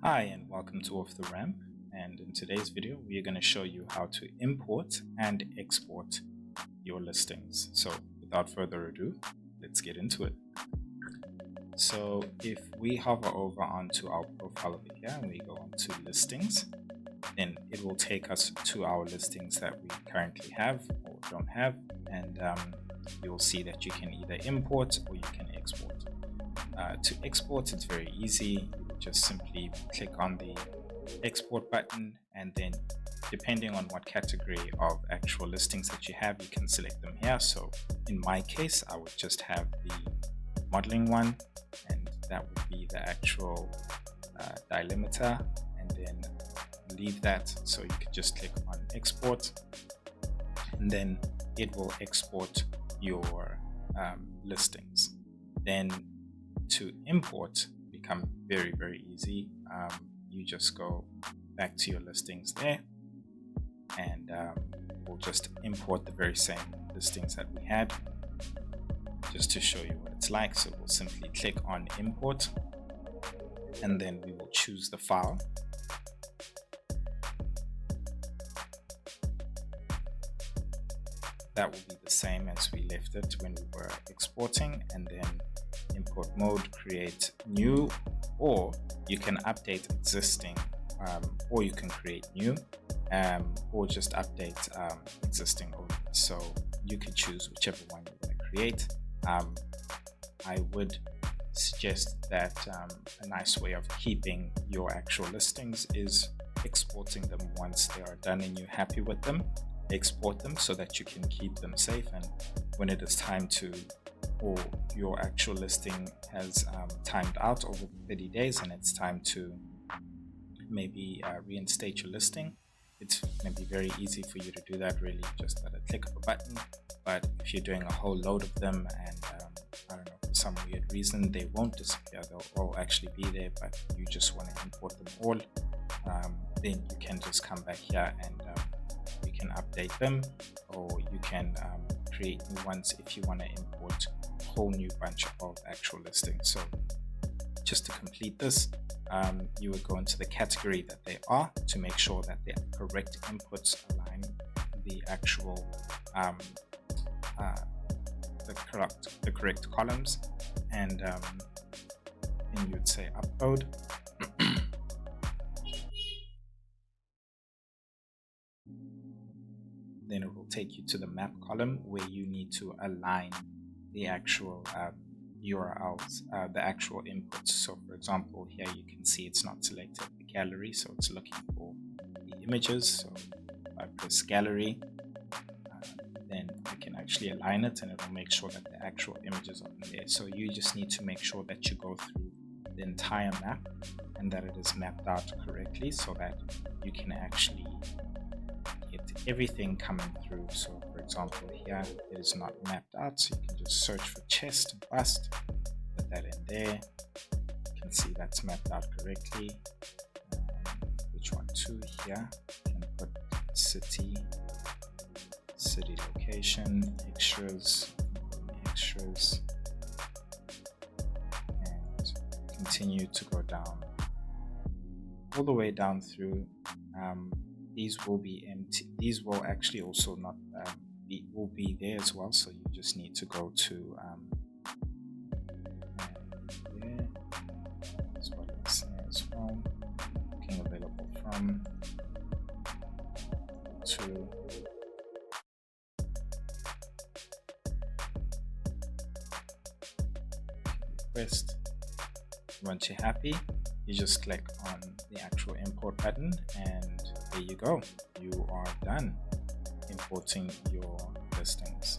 Hi and welcome to Off the Ramp, and in today's video we are going to show you how to import and export your listings. So without further ado, let's get into it. So if we hover over onto our profile over here and we go onto listings, then it will take us to our listings that we currently have or don't have, and you'll see that you can either import or you can export. To export, it's very easy. Just simply click on the export button, and then depending on what category of actual listings that you have, you can select them here. So in my case, I would just have the modeling one, and that would be the actual delimiter, and then leave that. So you can just click on export, and then it will export your listings. Then to import become very easy. You just go back to your listings there, and we'll just import the very same listings that we had, just to show you what it's like. So we'll simply click on import, and then we will choose the file. That will be the same as we left it when we were exporting, and then import mode, create new, or you can update existing, or you can create new, or just update existing only. So you could choose whichever one you want to create. I would suggest that a nice way of keeping your actual listings is exporting them once they are done and you're happy with them. Export them so that you can keep them safe, and when it is time to, or your actual listing has timed out over 30 days and it's time to maybe reinstate your listing, it's going to be very easy for you to do that, really just at a click of a button. But if you're doing a whole load of them and I don't know, for some weird reason they won't disappear, they'll all actually be there, but you just want to import them all, then you can just come back here and you can update them, or you can create new ones if you want to import a whole new bunch of actual listings. So just to complete this, you would go into the category that they are to make sure that the correct inputs align the actual the correct columns, and then you would say upload. Then it will take you to the map column where you need to align the actual URLs, the actual inputs. So for example, here you can see it's not selected the gallery, so it's looking for the images. So if I press gallery, then I can actually align it, and it will make sure that the actual images are in there. So you just need to make sure that you go through the entire map and that it is mapped out correctly, so that you can actually get everything coming through. So for example, here it is not mapped out, so you can just search for chest and bust, put that in there. You can see that's mapped out correctly. Which one too? Here you can put city location, extras, and continue to go down all the way down through. These will be empty. These will actually also not will be there as well. So you just need to go to there as well as well. Looking available from to request. Once you're happy, you just click on the actual import button, and there you go. You are done importing your listings.